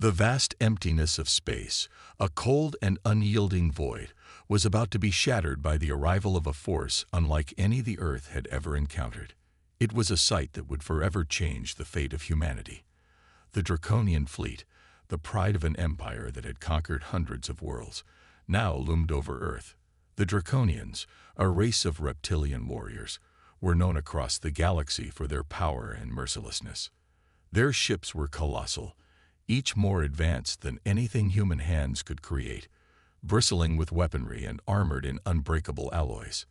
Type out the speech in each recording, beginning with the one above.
The vast emptiness of space, a cold and unyielding void, was about to be shattered by the arrival of a force unlike any the Earth had ever encountered. It was a sight that would forever change the fate of humanity. The Draconian fleet, the pride of an empire that had conquered hundreds of worlds, now loomed over Earth. The Draconians, a race of reptilian warriors, were known across the galaxy for their power and mercilessness. Their ships were colossal, each more advanced than anything human hands could create, bristling with weaponry and armored in unbreakable alloys.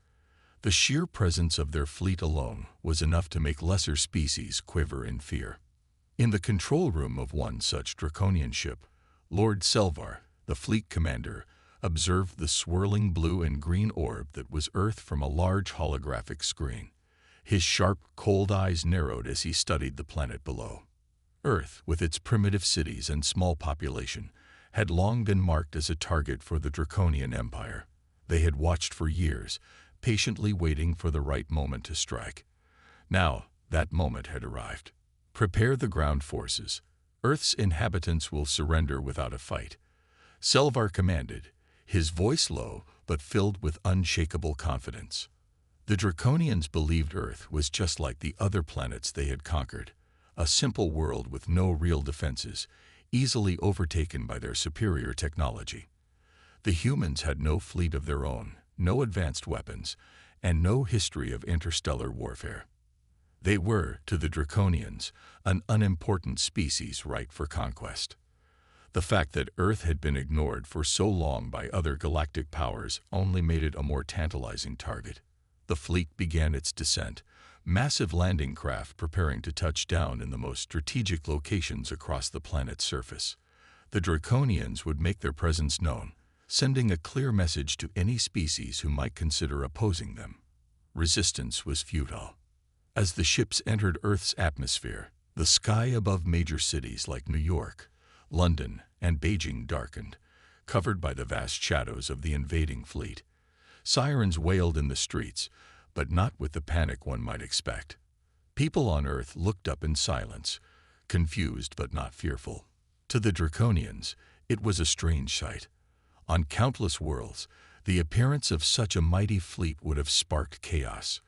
The sheer presence of their fleet alone was enough to make lesser species quiver in fear. In the control room of one such Draconian ship, Lord Selvar, the fleet commander, observed the swirling blue and green orb that was Earth from a large holographic screen. His sharp, cold eyes narrowed as he studied the planet below. Earth, with its primitive cities and small population, had long been marked as a target for the Draconian Empire. They had watched for years, patiently waiting for the right moment to strike. Now, that moment had arrived. Prepare the ground forces. Earth's inhabitants will surrender without a fight. Selvar commanded, his voice low but filled with unshakable confidence. The Draconians believed Earth was just like the other planets they had conquered, a simple world with no real defenses, easily overtaken by their superior technology. The humans had no fleet of their own, no advanced weapons, and no history of interstellar warfare. They were, to the Draconians, an unimportant species ripe for conquest. The fact that Earth had been ignored for so long by other galactic powers only made it a more tantalizing target. The fleet began its descent, massive landing craft preparing to touch down in the most strategic locations across the planet's surface. The Draconians would make their presence known, sending a clear message to any species who might consider opposing them. Resistance was futile. As the ships entered Earth's atmosphere, the sky above major cities like New York, London, and Beijing darkened, covered by the vast shadows of the invading fleet. Sirens wailed in the streets, but not with the panic one might expect. People on Earth looked up in silence, confused but not fearful. To the Draconians, it was a strange sight. On countless worlds, the appearance of such a mighty fleet would have sparked chaos.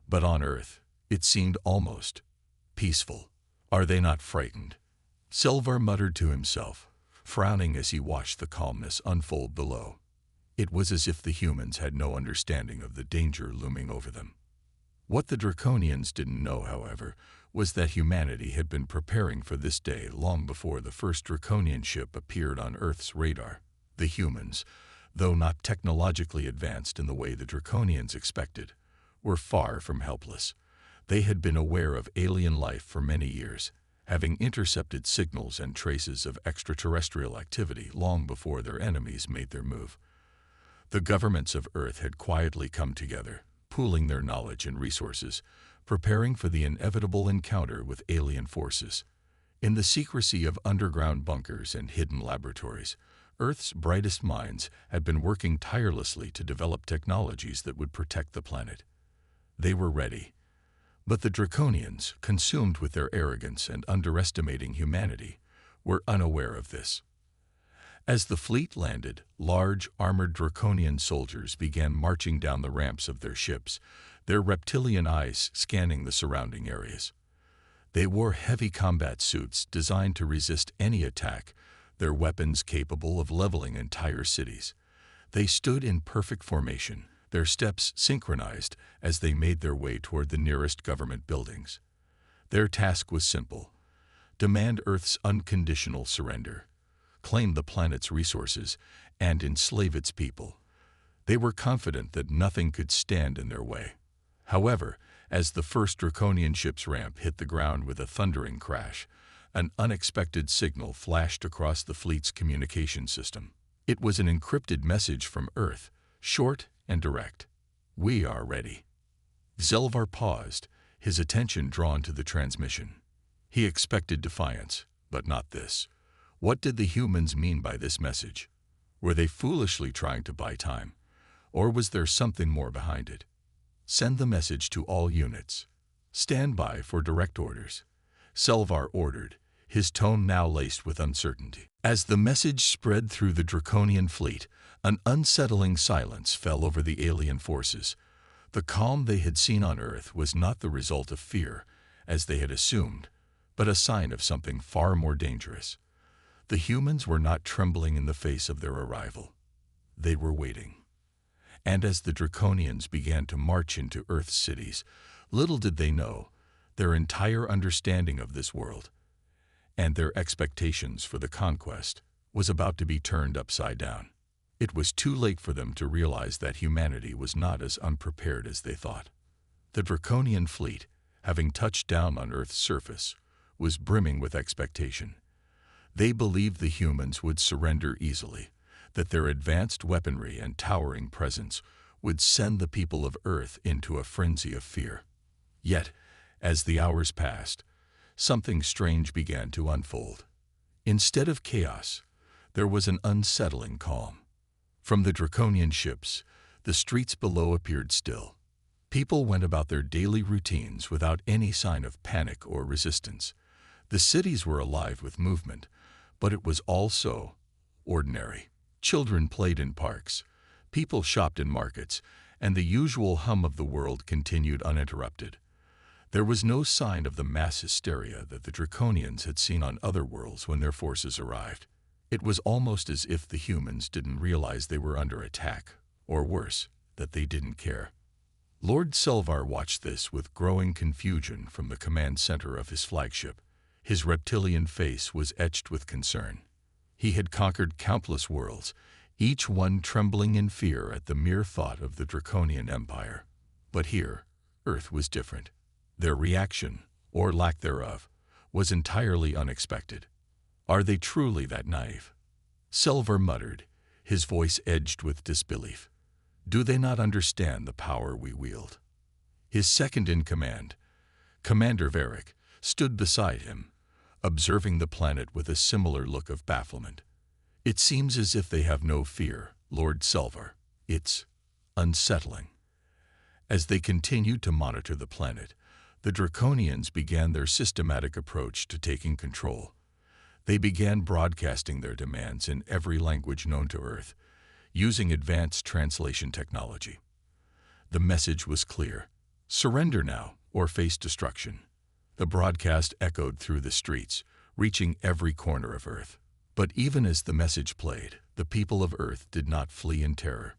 But on Earth, it seemed almost peaceful. Are they not frightened? Selvar muttered to himself, frowning as he watched the calmness unfold below. It was as if the humans had no understanding of the danger looming over them. What the Draconians didn't know, however, was that humanity had been preparing for this day long before the first Draconian ship appeared on Earth's radar. The humans, though not technologically advanced in the way the Draconians expected, were far from helpless. They had been aware of alien life for many years, having intercepted signals and traces of extraterrestrial activity long before their enemies made their move. The governments of Earth had quietly come together, pooling their knowledge and resources, preparing for the inevitable encounter with alien forces. In the secrecy of underground bunkers and hidden laboratories, Earth's brightest minds had been working tirelessly to develop technologies that would protect the planet. They were ready. But the Draconians, consumed with their arrogance and underestimating humanity, were unaware of this. As the fleet landed, large, armored Draconian soldiers began marching down the ramps of their ships, their reptilian eyes scanning the surrounding areas. They wore heavy combat suits designed to resist any attack, their weapons capable of leveling entire cities. They stood in perfect formation, their steps synchronized as they made their way toward the nearest government buildings. Their task was simple: demand Earth's unconditional surrender, claim the planet's resources, and enslave its people. They were confident that nothing could stand in their way. However, as the first Draconian ship's ramp hit the ground with a thundering crash, an unexpected signal flashed across the fleet's communication system. It was an encrypted message from Earth, short and direct. "We are ready." Selvar paused, his attention drawn to the transmission. He expected defiance, but not this. What did the humans mean by this message? Were they foolishly trying to buy time? Or was there something more behind it? "Send the message to all units. Stand by for direct orders," Selvar ordered, his tone now laced with uncertainty. As the message spread through the Draconian fleet, an unsettling silence fell over the alien forces. The calm they had seen on Earth was not the result of fear, as they had assumed, but a sign of something far more dangerous. The humans were not trembling in the face of their arrival. They were waiting. And as the Draconians began to march into Earth's cities, little did they know, their entire understanding of this world, and their expectations for the conquest, was about to be turned upside down. It was too late for them to realize that humanity was not as unprepared as they thought. The Draconian fleet, having touched down on Earth's surface, was brimming with expectation. They believed the humans would surrender easily, that their advanced weaponry and towering presence would send the people of Earth into a frenzy of fear. Yet, as the hours passed, something strange began to unfold. Instead of chaos, there was an unsettling calm. From the Draconian ships, the streets below appeared still. People went about their daily routines without any sign of panic or resistance. The cities were alive with movement, but it was also ordinary. Children played in parks, people shopped in markets, and the usual hum of the world continued uninterrupted. There was no sign of the mass hysteria that the Draconians had seen on other worlds when their forces arrived. It was almost as if the humans didn't realize they were under attack, or worse, that they didn't care. Lord Selvar watched this with growing confusion from the command center of his flagship. His reptilian face was etched with concern. He had conquered countless worlds, each one trembling in fear at the mere thought of the Draconian Empire. But here, Earth was different. Their reaction, or lack thereof, was entirely unexpected. Are they truly that naive? Selvar muttered, his voice edged with disbelief. Do they not understand the power we wield? His second-in-command, Commander Varric, stood beside him, observing the planet with a similar look of bafflement. It seems as if they have no fear, Lord Selvar. It's unsettling. As they continued to monitor the planet, the Draconians began their systematic approach to taking control. They began broadcasting their demands in every language known to Earth, using advanced translation technology. The message was clear: surrender now or face destruction. The broadcast echoed through the streets, reaching every corner of Earth. But even as the message played, the people of Earth did not flee in terror.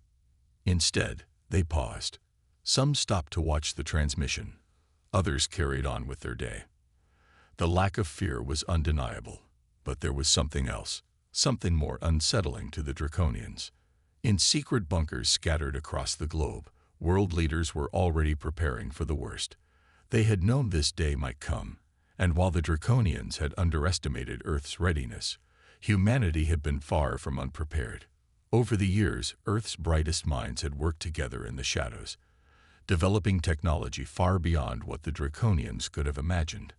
Instead, they paused. Some stopped to watch the transmission. Others carried on with their day. The lack of fear was undeniable, but there was something else, something more unsettling to the Draconians. In secret bunkers scattered across the globe, world leaders were already preparing for the worst. They had known this day might come, and while the Draconians had underestimated Earth's readiness, humanity had been far from unprepared. Over the years, Earth's brightest minds had worked together in the shadows, developing technology far beyond what the Draconians could have imagined.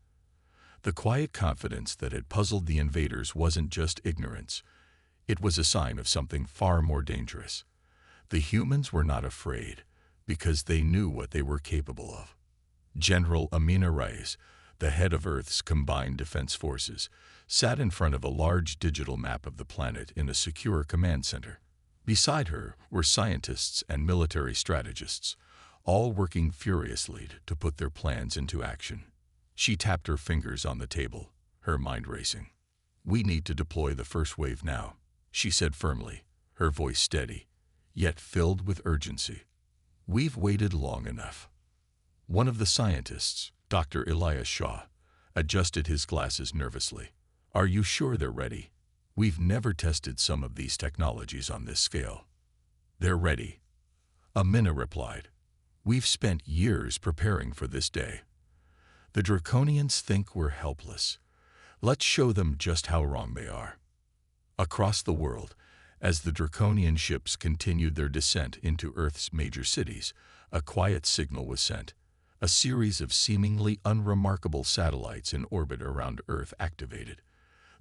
The quiet confidence that had puzzled the invaders wasn't just ignorance. It was a sign of something far more dangerous. The humans were not afraid, because they knew what they were capable of. General Amina Reyes, the head of Earth's combined defense forces, sat in front of a large digital map of the planet in a secure command center. Beside her were scientists and military strategists, all working furiously to put their plans into action. She tapped her fingers on the table, her mind racing. "We need to deploy the first wave now," she said firmly, her voice steady, yet filled with urgency. "We've waited long enough." One of the scientists, Dr. Elias Shaw, adjusted his glasses nervously. "Are you sure they're ready? We've never tested some of these technologies on this scale." "They're ready," Amina replied. "We've spent years preparing for this day. The Draconians think we're helpless. Let's show them just how wrong they are." Across the world, as the Draconian ships continued their descent into Earth's major cities, a quiet signal was sent. A series of seemingly unremarkable satellites in orbit around Earth activated.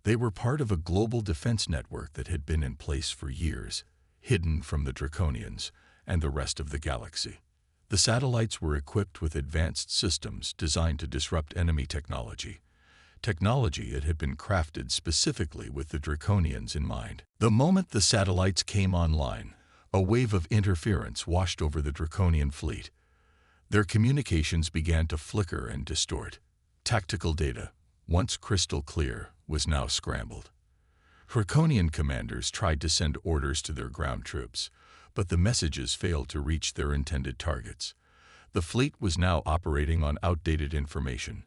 They were part of a global defense network that had been in place for years, hidden from the Draconians and the rest of the galaxy. The satellites were equipped with advanced systems designed to disrupt enemy technology, technology that had been crafted specifically with the Draconians in mind. The moment the satellites came online, a wave of interference washed over the Draconian fleet. Their communications began to flicker and distort. Tactical data, once crystal clear, was now scrambled. Draconian commanders tried to send orders to their ground troops, but the messages failed to reach their intended targets. The fleet was now operating on outdated information,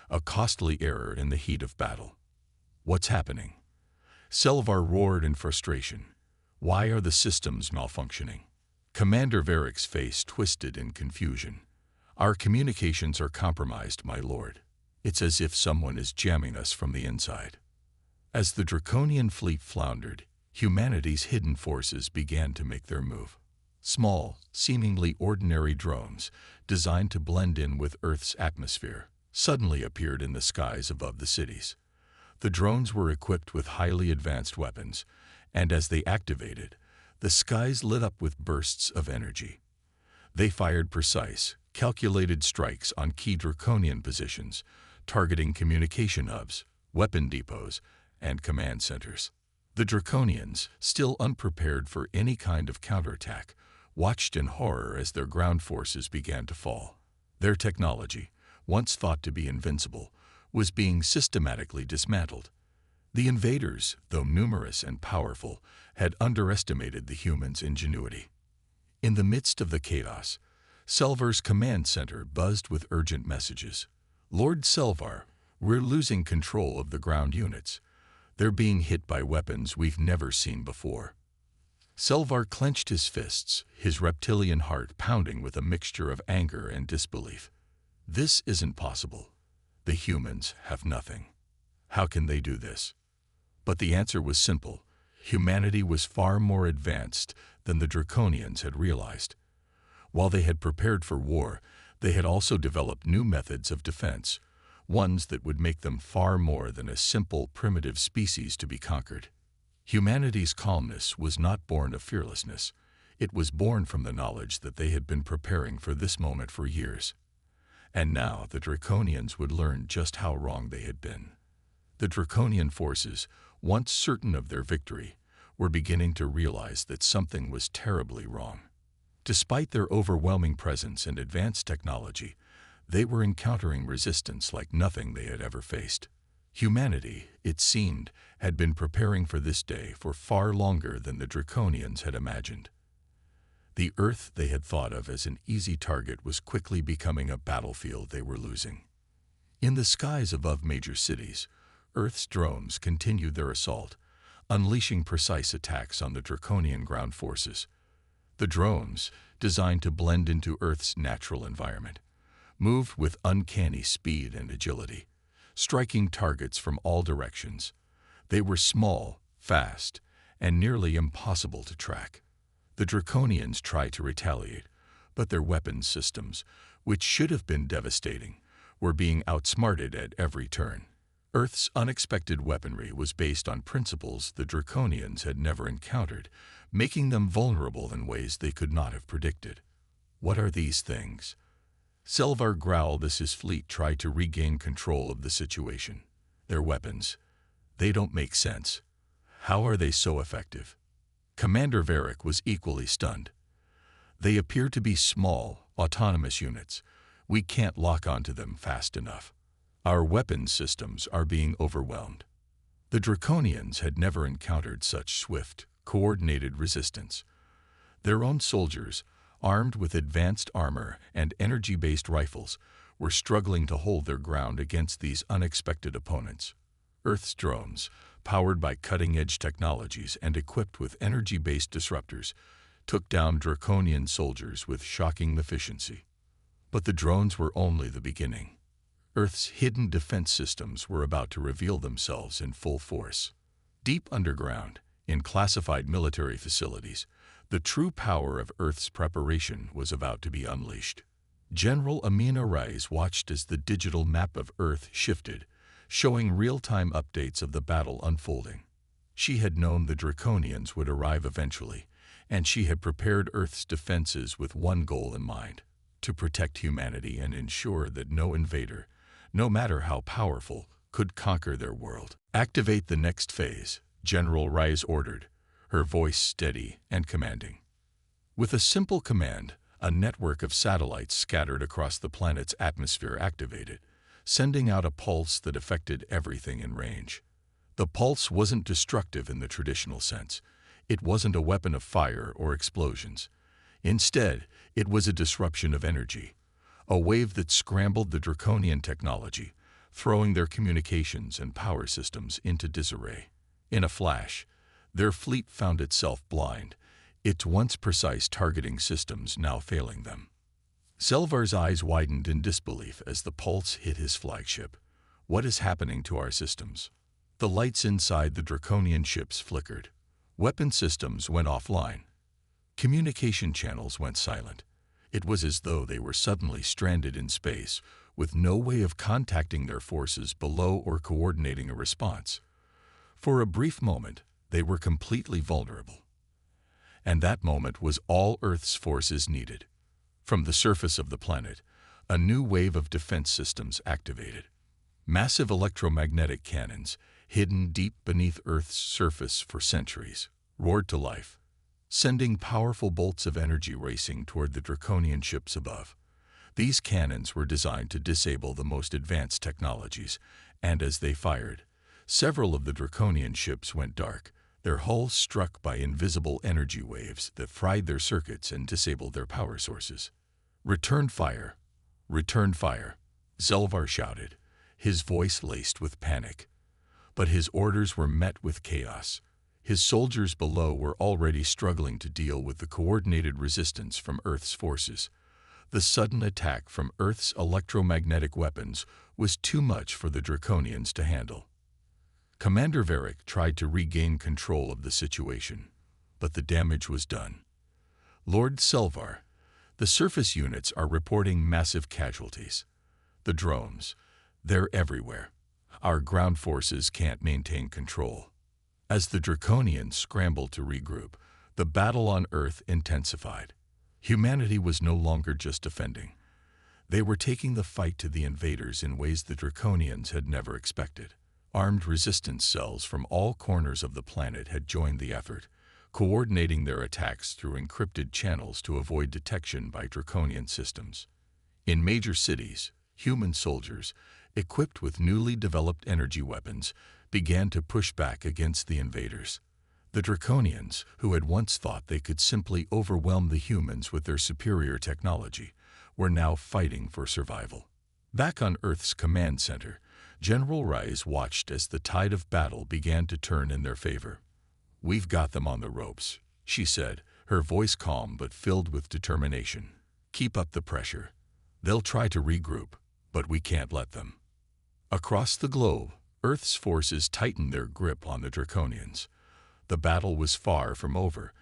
a costly error in the heat of battle. What's happening? Selvar roared in frustration. Why are the systems malfunctioning? Commander Varric's face twisted in confusion. Our communications are compromised, my lord. It's as if someone is jamming us from the inside. As the Draconian fleet floundered, humanity's hidden forces began to make their move. Small, seemingly ordinary drones, designed to blend in with Earth's atmosphere, suddenly appeared in the skies above the cities. The drones were equipped with highly advanced weapons, and as they activated, the skies lit up with bursts of energy. They fired precise, calculated strikes on key Draconian positions, targeting communication hubs, weapon depots, and command centers. The Draconians, still unprepared for any kind of counterattack, watched in horror as their ground forces began to fall. Their technology, once thought to be invincible, was being systematically dismantled. The invaders, though numerous and powerful, had underestimated the humans' ingenuity. In the midst of the chaos, Selvar's command center buzzed with urgent messages. Lord Selvar, we're losing control of the ground units. They're being hit by weapons we've never seen before. Selvar clenched his fists, his reptilian heart pounding with a mixture of anger and disbelief. This isn't possible. The humans have nothing. How can they do this? But the answer was simple. Humanity was far more advanced than the Draconians had realized. While they had prepared for war, they had also developed new methods of defense, ones that would make them far more than a simple, primitive species to be conquered. Humanity's calmness was not born of fearlessness. It was born from the knowledge that they had been preparing for this moment for years. And now the Draconians would learn just how wrong they had been. The Draconian forces, once certain of their victory, were beginning to realize that something was terribly wrong. Despite their overwhelming presence and advanced technology, they were encountering resistance like nothing they had ever faced. Humanity, it seemed, had been preparing for this day for far longer than the Draconians had imagined. The Earth they had thought of as an easy target was quickly becoming a battlefield they were losing. In the skies above major cities, Earth's drones continued their assault, unleashing precise attacks on the Draconian ground forces. The drones, designed to blend into Earth's natural environment, moved with uncanny speed and agility, striking targets from all directions. They were small, fast, and nearly impossible to track. The Draconians tried to retaliate, but their weapons systems, which should have been devastating, were being outsmarted at every turn. Earth's unexpected weaponry was based on principles the Draconians had never encountered, making them vulnerable in ways they could not have predicted. What are these things? Selvar growled as his fleet tried to regain control of the situation. Their weapons. They don't make sense. How are they so effective? Commander Varric was equally stunned. They appear to be small, autonomous units. We can't lock onto them fast enough. Our weapons systems are being overwhelmed. The Draconians had never encountered such swift, coordinated resistance. Their own soldiers, armed with advanced armor and energy-based rifles, were struggling to hold their ground against these unexpected opponents. Earth's drones, powered by cutting-edge technologies and equipped with energy-based disruptors, took down Draconian soldiers with shocking efficiency. But the drones were only the beginning. Earth's hidden defense systems were about to reveal themselves in full force. Deep underground, in classified military facilities, the true power of Earth's preparation was about to be unleashed. General Amina Rais watched as the digital map of Earth shifted, showing real-time updates of the battle unfolding. She had known the Draconians would arrive eventually, and she had prepared Earth's defenses with one goal in mind: to protect humanity and ensure that no invader, no matter how powerful, could conquer their world. "Activate the next phase," General Rise ordered, her voice steady and commanding. With a simple command, a network of satellites scattered across the planet's atmosphere activated, sending out a pulse that affected everything in range. The pulse wasn't destructive in the traditional sense. It wasn't a weapon of fire or explosions. Instead, it was a disruption of energy, a wave that scrambled the draconian technology, throwing their communications and power systems into disarray. In a flash, their fleet found itself blind, its once precise targeting systems now failing them. Zelvar's eyes widened in disbelief as the pulse hit his flagship. "What is happening to our systems?" The lights inside the draconian ships flickered. Weapon systems went offline. Communication channels went silent. It was as though they were suddenly stranded in space, with no way of contacting their forces below or coordinating a response. For a brief moment, they were completely vulnerable. And that moment was all Earth's forces needed. From the surface of the planet, a new wave of defense systems activated. Massive electromagnetic cannons, hidden deep beneath Earth's surface for centuries, roared to life, sending powerful bolts of energy racing toward the draconian ships above. These cannons were designed to disable the most advanced technologies, and as they fired, several of the draconian ships went dark, their hulls struck by invisible energy waves that fried their circuits and disabled their power sources. "Return fire! Return fire!" Zelvar shouted, his voice laced with panic. But his orders were met with chaos. His soldiers below were already struggling to deal with the coordinated resistance from Earth's forces. The sudden attack from Earth's electromagnetic weapons was too much for the Draconians to handle. Commander Varric tried to regain control of the situation, but the damage was done. "Lord Zelvar, the surface units are reporting massive casualties. The drones, they're everywhere. Our ground forces can't maintain control." As the Draconians scrambled to regroup, the battle on Earth intensified. Humanity was no longer just defending. They were taking the fight to the invaders in ways the Draconians had never expected. Armed resistance cells from all corners of the planet had joined the effort, coordinating their attacks through encrypted channels to avoid detection by Draconian systems. In major cities, human soldiers, equipped with newly developed energy weapons, began to push back against the invaders. The Draconians, who had once thought they could simply overwhelm the humans with their superior technology, were now fighting for survival. Back on Earth's command center, General Rise watched as the tide of battle began to turn in their favor. "We've got them on the ropes," she said, her voice calm but filled with determination. "Keep up the pressure. They'll try to regroup, but we can't let them." Across the globe, Earth's forces tightened their grip on the Draconians. The battle was far from over,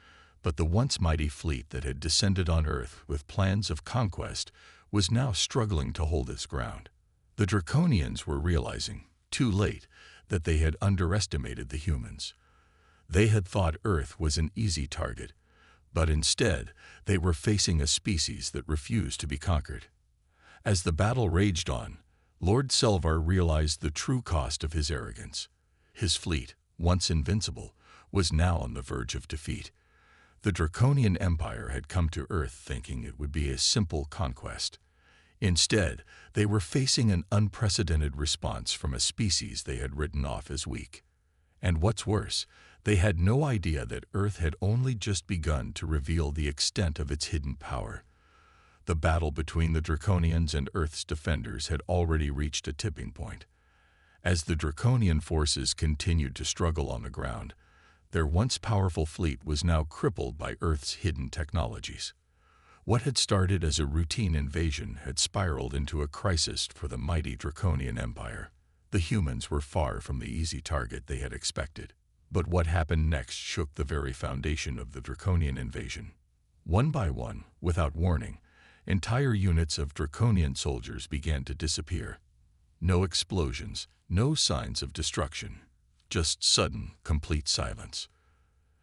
but the once mighty fleet that had descended on Earth with plans of conquest was now struggling to hold its ground. The Draconians were realizing, too late, that they had underestimated the humans. They had thought Earth was an easy target, but instead they were facing a species that refused to be conquered. As the battle raged on, Lord Zelvar realized the true cost of his arrogance. His fleet, once invincible, was now on the verge of defeat. The Draconian Empire had come to Earth thinking it would be a simple conquest. Instead, they were facing an unprecedented response from a species they had written off as weak. And what's worse, they had no idea that Earth had only just begun to reveal the extent of its hidden power. The battle between the Draconians and Earth's defenders had already reached a tipping point. As the Draconian forces continued to struggle on the ground, their once powerful fleet was now crippled by Earth's hidden technologies. What had started as a routine invasion had spiraled into a crisis for the mighty Draconian Empire. The humans were far from the easy target they had expected. But what happened next shook the very foundation of the Draconian invasion. One by one, without warning, entire units of Draconian soldiers began to disappear. No explosions, no signs of destruction, just sudden, complete silence.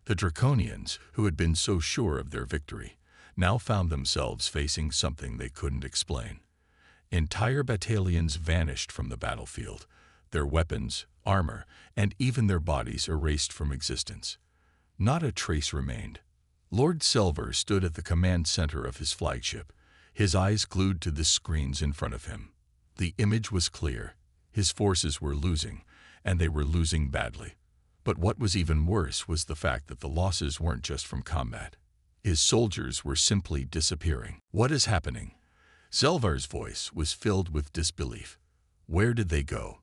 The Draconians, who had been so sure of their victory, now found themselves facing something they couldn't explain. Entire battalions vanished from the battlefield, their weapons, armor, and even their bodies erased from existence. Not a trace remained. Lord Selvar stood at the command center of his flagship, his eyes glued to the screens in front of him. The image was clear. His forces were losing, and they were losing badly. But what was even worse was the fact that the losses weren't just from combat. His soldiers were simply disappearing. What is happening? Selvar's voice was filled with disbelief. Where did they go?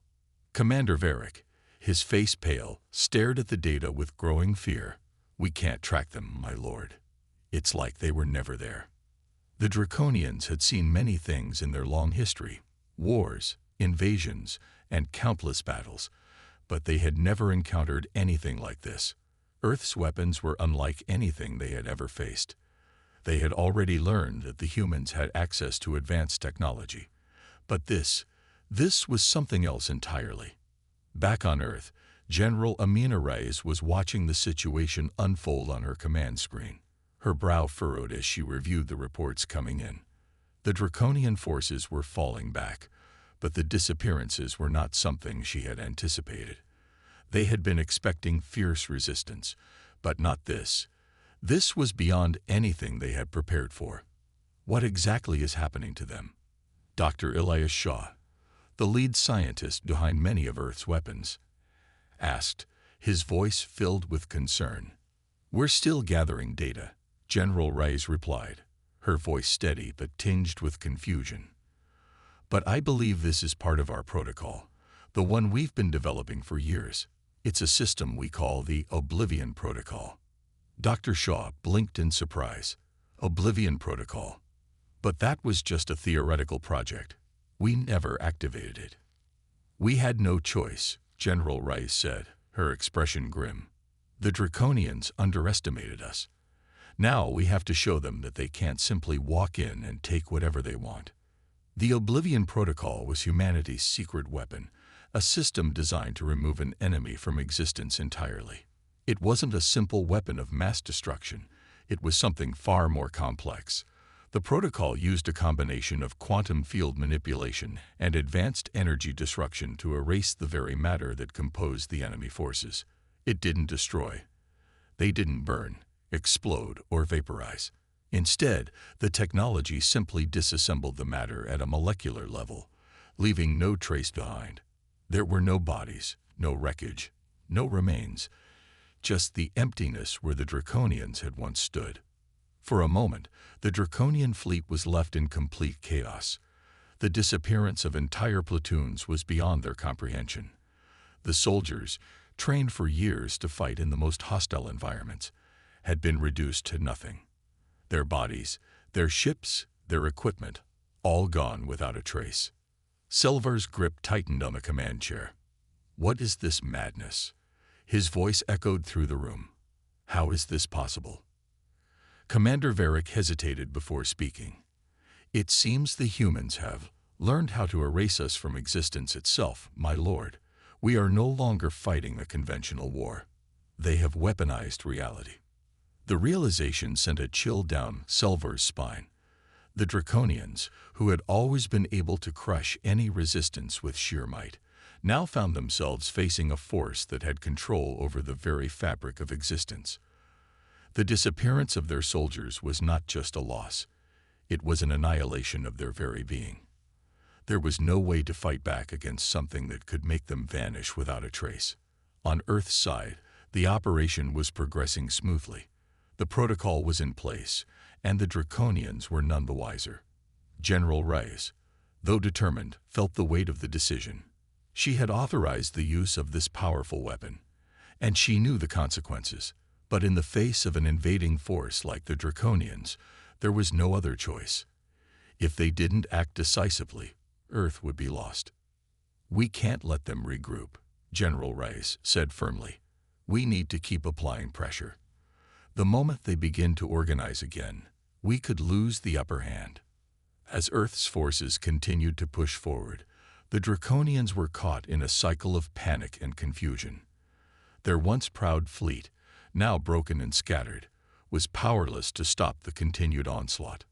Commander Varric, his face pale, stared at the data with growing fear. We can't track them, my lord. It's like they were never there. The Draconians had seen many things in their long history, wars, invasions, and countless battles, but they had never encountered anything like this. Earth's weapons were unlike anything they had ever faced. They had already learned that the humans had access to advanced technology. But this was something else entirely. Back on Earth, General Amina Reyes was watching the situation unfold on her command screen. Her brow furrowed as she reviewed the reports coming in. The Draconian forces were falling back, but the disappearances were not something she had anticipated. They had been expecting fierce resistance, but not this. This was beyond anything they had prepared for. What exactly is happening to them? Dr. Elias Shaw, the lead scientist behind many of Earth's weapons, asked, his voice filled with concern. We're still gathering data, General Reyes replied, her voice steady but tinged with confusion. But I believe this is part of our protocol, the one we've been developing for years. It's a system we call the Oblivion Protocol. Dr. Shaw blinked in surprise. Oblivion Protocol. But that was just a theoretical project. We never activated it. We had no choice, General Reyes said, her expression grim. The Draconians underestimated us. Now we have to show them that they can't simply walk in and take whatever they want. The Oblivion Protocol was humanity's secret weapon, a system designed to remove an enemy from existence entirely. It wasn't a simple weapon of mass destruction. It was something far more complex. The protocol used a combination of quantum field manipulation and advanced energy disruption to erase the very matter that composed the enemy forces. It didn't destroy. They didn't burn, explode, or vaporize. Instead, the technology simply disassembled the matter at a molecular level, leaving no trace behind. There were no bodies, no wreckage, no remains, just the emptiness where the Draconians had once stood. For a moment, the Draconian fleet was left in complete chaos. The disappearance of entire platoons was beyond their comprehension. The soldiers, trained for years to fight in the most hostile environments, had been reduced to nothing. Their bodies, their ships, their equipment, all gone without a trace. Selvar's grip tightened on the command chair. What is this madness? His voice echoed through the room. How is this possible? Commander Varric hesitated before speaking. It seems the humans have learned how to erase us from existence itself, my lord. We are no longer fighting a conventional war. They have weaponized reality. The realization sent a chill down Selvar's spine. The Draconians, who had always been able to crush any resistance with sheer might, now found themselves facing a force that had control over the very fabric of existence. The disappearance of their soldiers was not just a loss. It was an annihilation of their very being. There was no way to fight back against something that could make them vanish without a trace. On Earth's side, the operation was progressing smoothly. The protocol was in place, and the Draconians were none the wiser. General Reyes, though determined, felt the weight of the decision. She had authorized the use of this powerful weapon, and she knew the consequences. But in the face of an invading force like the Draconians, there was no other choice. If they didn't act decisively, Earth would be lost. We can't let them regroup, General Reyes said firmly. We need to keep applying pressure. The moment they begin to organize again, we could lose the upper hand. As Earth's forces continued to push forward, the Draconians were caught in a cycle of panic and confusion. Their once proud fleet, now broken and scattered, was powerless to stop the continued onslaught.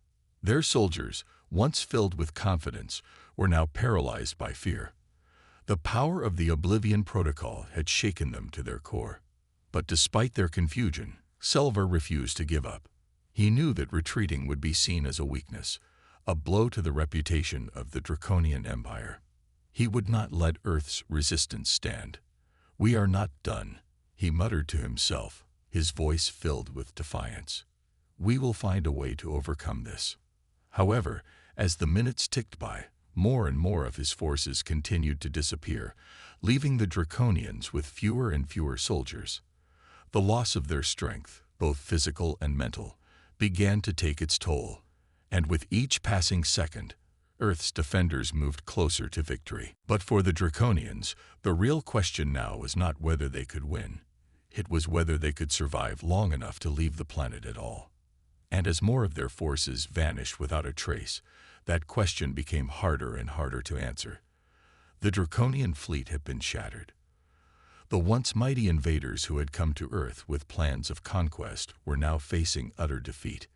Their soldiers, once filled with confidence, were now paralyzed by fear. The power of the Oblivion Protocol had shaken them to their core. But despite their confusion, Selvar refused to give up. He knew that retreating would be seen as a weakness, a blow to the reputation of the Draconian Empire. He would not let Earth's resistance stand. "We are not done," he muttered to himself, his voice filled with defiance. "We will find a way to overcome this." However, as the minutes ticked by, more and more of his forces continued to disappear, leaving the Draconians with fewer and fewer soldiers. The loss of their strength, both physical and mental, began to take its toll, and with each passing second, Earth's defenders moved closer to victory. But for the Draconians, the real question now was not whether they could win. It was whether they could survive long enough to leave the planet at all. And as more of their forces vanished without a trace, that question became harder and harder to answer. The Draconian fleet had been shattered. The once mighty invaders who had come to Earth with plans of conquest were now facing utter defeat.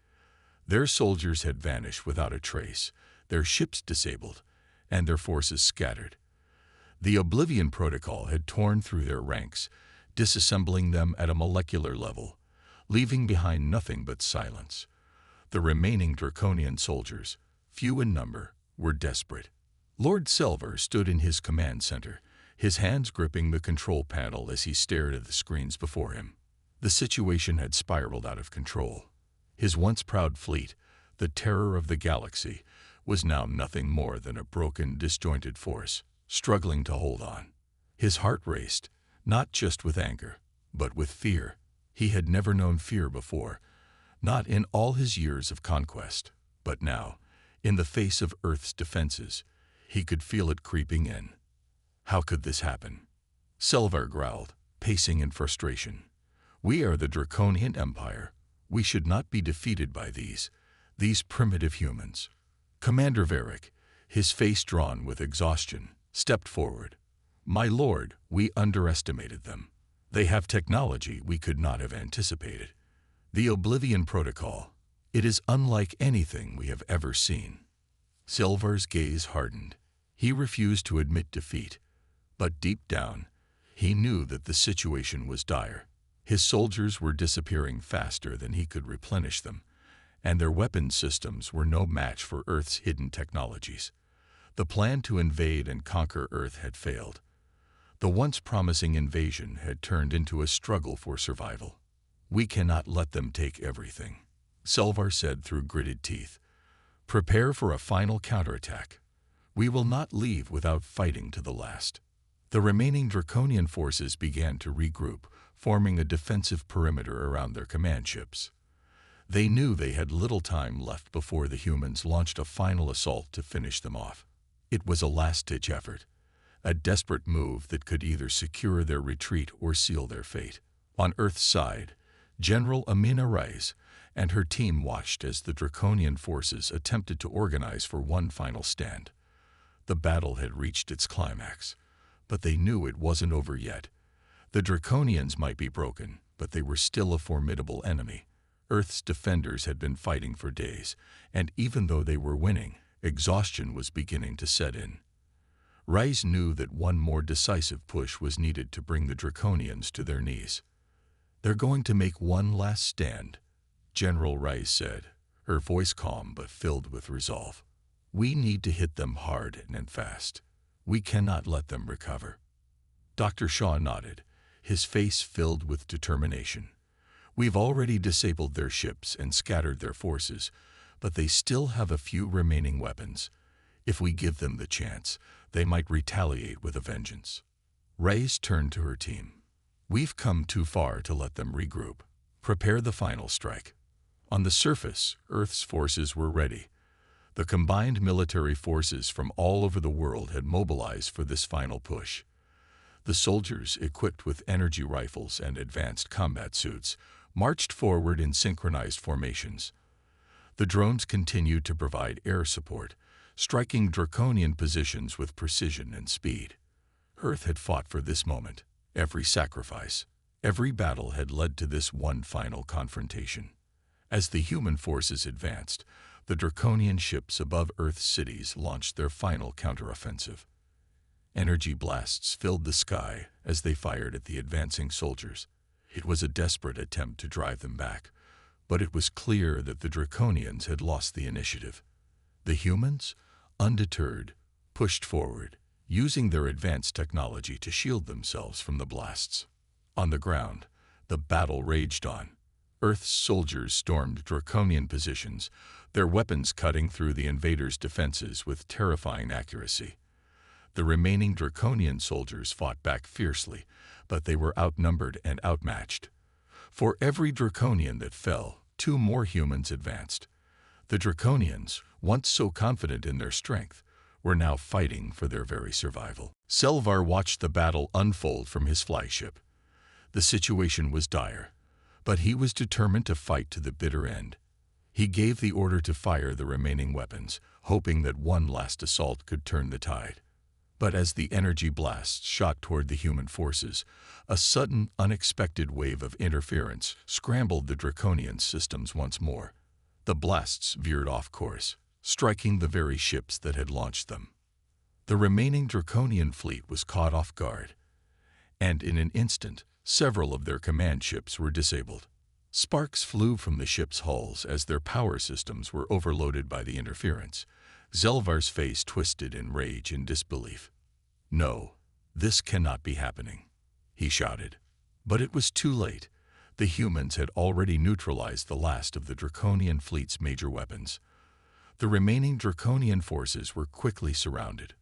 Their soldiers had vanished without a trace, their ships disabled, and their forces scattered. The Oblivion Protocol had torn through their ranks, disassembling them at a molecular level, leaving behind nothing but silence. The remaining Draconian soldiers, few in number, were desperate. Lord Selvar stood in his command center, his hands gripping the control panel as he stared at the screens before him. The situation had spiraled out of control. His once proud fleet, the terror of the galaxy, was now nothing more than a broken, disjointed force, struggling to hold on. His heart raced, not just with anger, but with fear. He had never known fear before, not in all his years of conquest, but now, in the face of Earth's defenses, he could feel it creeping in. How could this happen? Selvar growled, pacing in frustration. "We are the Draconian Empire. We should not be defeated by these primitive humans." Commander Varric, his face drawn with exhaustion, stepped forward. "My lord, we underestimated them. They have technology we could not have anticipated. The Oblivion Protocol. It is unlike anything we have ever seen." Selvar's gaze hardened. He refused to admit defeat, but deep down, he knew that the situation was dire. His soldiers were disappearing faster than he could replenish them, and their weapon systems were no match for Earth's hidden technologies. The plan to invade and conquer Earth had failed. The once promising invasion had turned into a struggle for survival. "We cannot let them take everything," Selvar said through gritted teeth. "Prepare for a final counterattack. We will not leave without fighting to the last." The remaining Draconian forces began to regroup, forming a defensive perimeter around their command ships. They knew they had little time left before the humans launched a final assault to finish them off. It was a last-ditch effort, a desperate move that could either secure their retreat or seal their fate. On Earth's side, General Amina Raiz and her team watched as the Draconian forces attempted to organize for one final stand. The battle had reached its climax, but they knew it wasn't over yet. The Draconians might be broken, but they were still a formidable enemy. Earth's defenders had been fighting for days, and even though they were winning, exhaustion was beginning to set in. Raiz knew that one more decisive push was needed to bring the Draconians to their knees. "They're going to make one last stand," General Raiz said, her voice calm but filled with resolve. "We need to hit them hard and fast. We cannot let them recover." Dr. Shaw nodded, his face filled with determination. "We've already disabled their ships and scattered their forces, but they still have a few remaining weapons. If we give them the chance, they might retaliate with a vengeance." Raiz turned to her team. "We've come too far to let them regroup. Prepare the final strike." On the surface, Earth's forces were ready. The combined military forces from all over the world had mobilized for this final push. The soldiers, equipped with energy rifles and advanced combat suits, marched forward in synchronized formations. The drones continued to provide air support, striking Draconian positions with precision and speed. Earth had fought for this moment. Every sacrifice, every battle had led to this one final confrontation. As the human forces advanced, the Draconian ships above Earth's cities launched their final counteroffensive. Energy blasts filled the sky as they fired at the advancing soldiers. It was a desperate attempt to drive them back, but it was clear that the Draconians had lost the initiative. The humans, undeterred, pushed forward, using their advanced technology to shield themselves from the blasts. On the ground, the battle raged on. Earth's soldiers stormed Draconian positions, their weapons cutting through the invaders' defenses with terrifying accuracy. The remaining Draconian soldiers fought back fiercely, but they were outnumbered and outmatched. For every Draconian that fell, 2 more humans advanced. The Draconians, once so confident in their strength, were now fighting for their very survival. Selvar watched the battle unfold from his flyship. The situation was dire, but he was determined to fight to the bitter end. He gave the order to fire the remaining weapons, hoping that one last assault could turn the tide. But as the energy blasts shot toward the human forces, a sudden, unexpected wave of interference scrambled the Draconian systems once more. The blasts veered off course, striking the very ships that had launched them. The remaining Draconian fleet was caught off guard, and in an instant, several of their command ships were disabled. Sparks flew from the ships' hulls as their power systems were overloaded by the interference. Zelvar's face twisted in rage and disbelief. "No, this cannot be happening," he shouted. But it was too late. The humans had already neutralized the last of the Draconian fleet's major weapons. The remaining Draconian forces were quickly surrounded.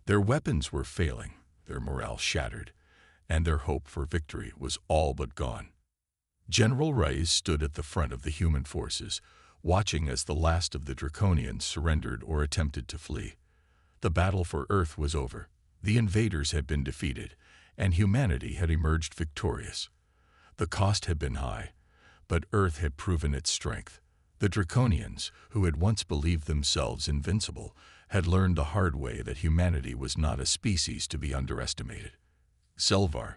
Their weapons were failing, their morale shattered, and their hope for victory was all but gone. General Reyes stood at the front of the human forces, watching as the last of the Draconians surrendered or attempted to flee. The battle for Earth was over. The invaders had been defeated, and humanity had emerged victorious. The cost had been high, but Earth had proven its strength. The Draconians, who had once believed themselves invincible, had learned the hard way that humanity was not a species to be underestimated. Selvar,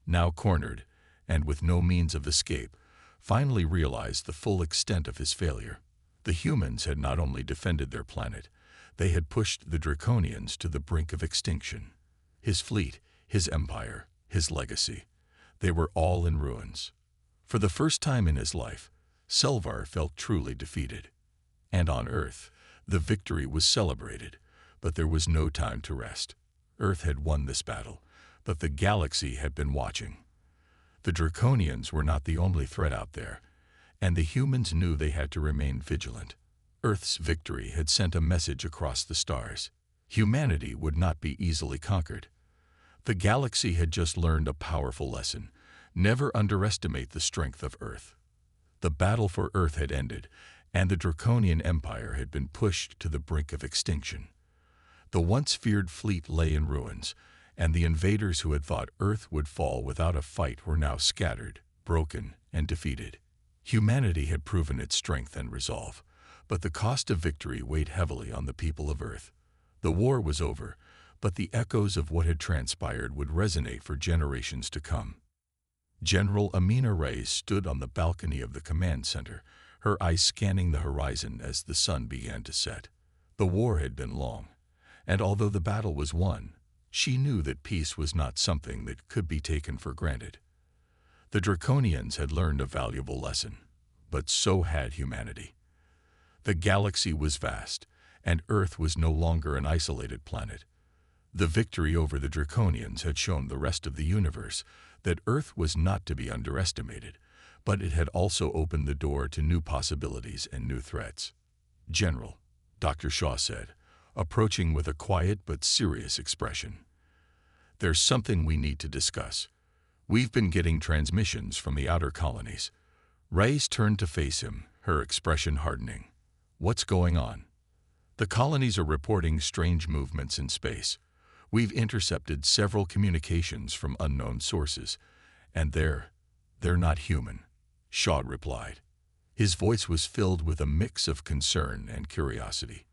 now cornered, and with no means of escape, finally realized the full extent of his failure. The humans had not only defended their planet, they had pushed the Draconians to the brink of extinction. His fleet, his empire, his legacy, they were all in ruins. For the first time in his life, Selvar felt truly defeated. And on Earth, the victory was celebrated, but there was no time to rest. Earth had won this battle, but the galaxy had been watching. The Draconians were not the only threat out there, and the humans knew they had to remain vigilant. Earth's victory had sent a message across the stars. Humanity would not be easily conquered. The galaxy had just learned a powerful lesson: never underestimate the strength of Earth. The battle for Earth had ended, and the Draconian Empire had been pushed to the brink of extinction. The once feared fleet lay in ruins, and the invaders who had thought Earth would fall without a fight were now scattered, broken, and defeated. Humanity had proven its strength and resolve, but the cost of victory weighed heavily on the people of Earth. The war was over, but the echoes of what had transpired would resonate for generations to come. General Amina Reyes stood on the balcony of the command center, her eyes scanning the horizon as the sun began to set. The war had been long, and although the battle was won, she knew that peace was not something that could be taken for granted. The Draconians had learned a valuable lesson, but so had humanity. The galaxy was vast, and Earth was no longer an isolated planet. The victory over the Draconians had shown the rest of the universe that Earth was not to be underestimated, but it had also opened the door to new possibilities and new threats. "General," Dr. Shaw said, approaching with a quiet but serious expression, "there's something we need to discuss. We've been getting transmissions from the outer colonies." Reyes turned to face him, her expression hardening. "What's going on?" "The colonies are reporting strange movements in space. We've intercepted several communications from unknown sources, and they're not human," Shaw replied. His voice was filled with a mix of concern and curiosity.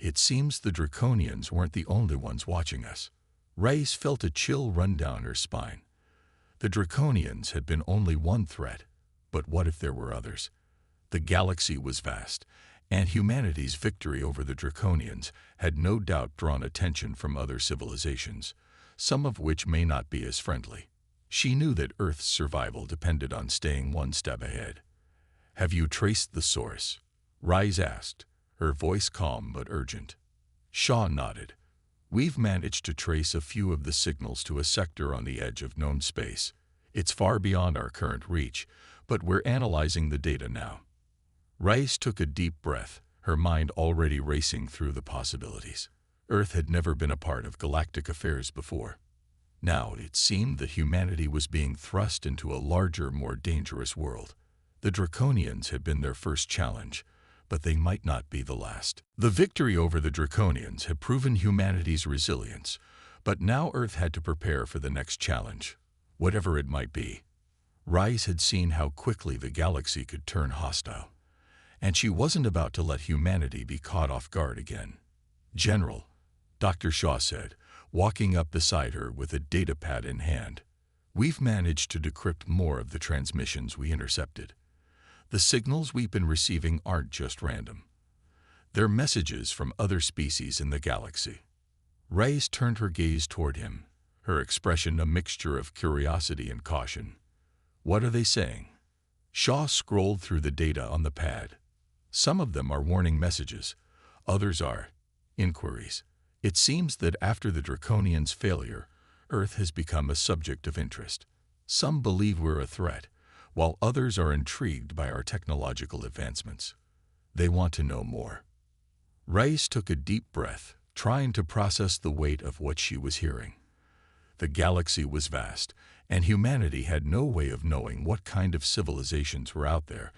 "It seems the Draconians weren't the only ones watching us." Reyes felt a chill run down her spine. The Draconians had been only one threat, but what if there were others? The galaxy was vast, And humanity's victory over the Draconians had no doubt drawn attention from other civilizations, some of which may not be as friendly. She knew that Earth's survival depended on staying one step ahead. "Have you traced the source?" Rise asked, her voice calm but urgent. Shaw nodded. "We've managed to trace a few of the signals to a sector on the edge of known space. It's far beyond our current reach, but we're analyzing the data now." Rice took a deep breath, her mind already racing through the possibilities. Earth had never been a part of galactic affairs before. Now it seemed that humanity was being thrust into a larger, more dangerous world. The Draconians had been their first challenge, but they might not be the last. The victory over the Draconians had proven humanity's resilience, but now Earth had to prepare for the next challenge, whatever it might be. Rice had seen how quickly the galaxy could turn hostile, and she wasn't about to let humanity be caught off guard again. "General," Dr. Shaw said, walking up beside her with a datapad in hand, "we've managed to decrypt more of the transmissions we intercepted. The signals we've been receiving aren't just random. They're messages from other species in the galaxy." Rice turned her gaze toward him, her expression a mixture of curiosity and caution. "What are they saying?" Shaw scrolled through the data on the pad. "Some of them are warning messages, others are inquiries. It seems that after the Draconians' failure, Earth has become a subject of interest. Some believe we're a threat, while others are intrigued by our technological advancements. They want to know more." Rice took a deep breath, trying to process the weight of what she was hearing. The galaxy was vast, and humanity had no way of knowing what kind of civilizations were out there,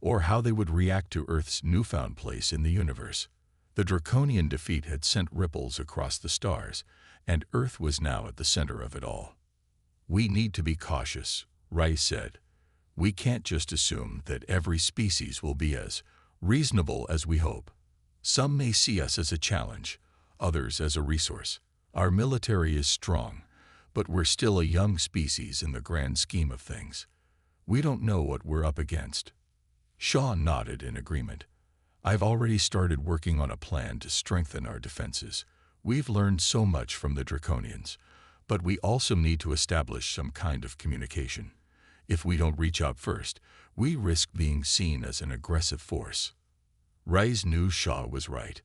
or how they would react to Earth's newfound place in the universe. The Draconian defeat had sent ripples across the stars, and Earth was now at the center of it all. "We need to be cautious," Rice said. "We can't just assume that every species will be as reasonable as we hope. Some may see us as a challenge, others as a resource. Our military is strong, but we're still a young species in the grand scheme of things. We don't know what we're up against." Shaw nodded in agreement. "I've already started working on a plan to strengthen our defenses. We've learned so much from the Draconians, but we also need to establish some kind of communication. If we don't reach out first, we risk being seen as an aggressive force." Rice knew Shaw was right.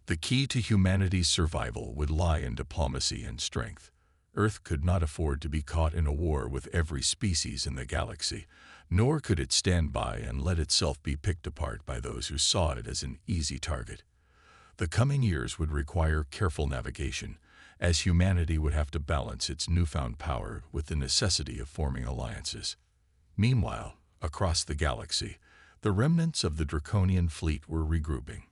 The key to humanity's survival would lie in diplomacy and strength. Earth could not afford to be caught in a war with every species in the galaxy, nor could it stand by and let itself be picked apart by those who saw it as an easy target. The coming years would require careful navigation, as humanity would have to balance its newfound power with the necessity of forming alliances. Meanwhile, across the galaxy, the remnants of the Draconian fleet were regrouping.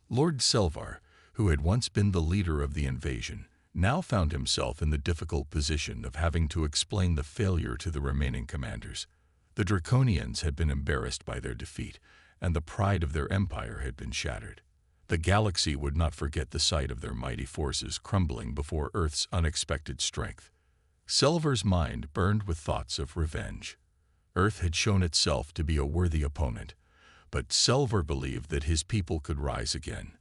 Lord Selvar, who had once been the leader of the invasion, now found himself in the difficult position of having to explain the failure to the remaining commanders. The Draconians had been embarrassed by their defeat, and the pride of their empire had been shattered. The galaxy would not forget the sight of their mighty forces crumbling before Earth's unexpected strength. Selvar's mind burned with thoughts of revenge. Earth had shown itself to be a worthy opponent, but Selvar believed that his people could rise again.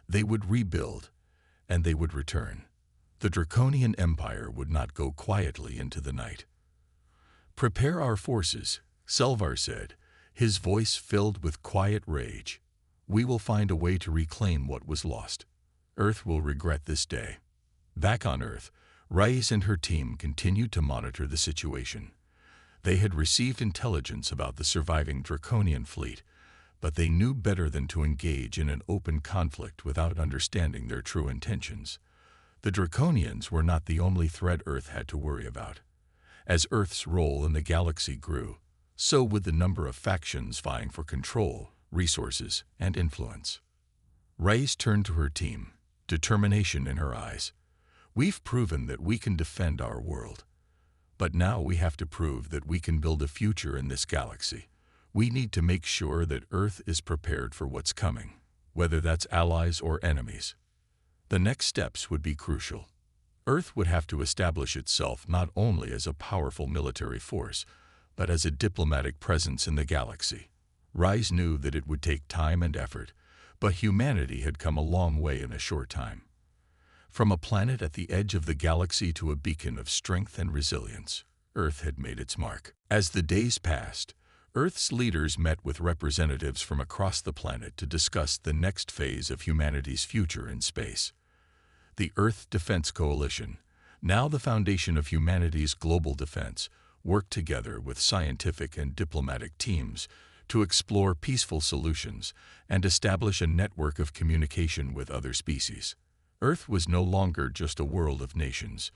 They would rebuild, and they would return. The Draconian Empire would not go quietly into the night. "Prepare our forces," Selvar said, his voice filled with quiet rage. "We will find a way to reclaim what was lost. Earth will regret this day." Back on Earth, Rice and her team continued to monitor the situation. They had received intelligence about the surviving Draconian fleet, but they knew better than to engage in an open conflict without understanding their true intentions. The Draconians were not the only threat Earth had to worry about. As Earth's role in the galaxy grew, so would the number of factions vying for control, resources, and influence. Rice turned to her team, determination in her eyes. "We've proven that we can defend our world. But now we have to prove that we can build a future in this galaxy. We need to make sure that Earth is prepared for what's coming, whether that's allies or enemies. The next steps would be crucial. Earth would have to establish itself not only as a powerful military force, but as a diplomatic presence in the galaxy. Rise knew that it would take time and effort, but humanity had come a long way in a short time. From a planet at the edge of the galaxy to a beacon of strength and resilience, Earth had made its mark. As the days passed, Earth's leaders met with representatives from across the planet to discuss the next phase of humanity's future in space. The Earth Defense Coalition, now the foundation of humanity's global defense, worked together with scientific and diplomatic teams to explore peaceful solutions and establish a network of communication with other species. Earth was no longer just a world of nations.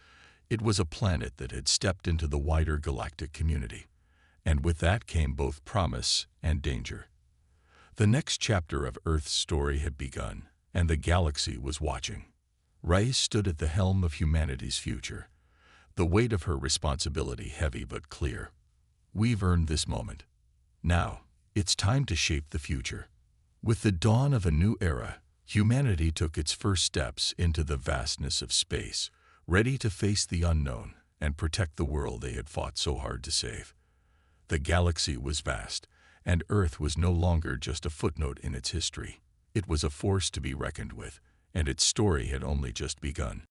It was a planet that had stepped into the wider galactic community. And with that came both promise and danger. The next chapter of Earth's story had begun, and the galaxy was watching. Rise stood at the helm of humanity's future, the weight of her responsibility heavy but clear. We've earned this moment. Now, it's time to shape the future. With the dawn of a new era, humanity took its first steps into the vastness of space, ready to face the unknown and protect the world they had fought so hard to save. The galaxy was vast, and Earth was no longer just a footnote in its history. It was a force to be reckoned with, and its story had only just begun.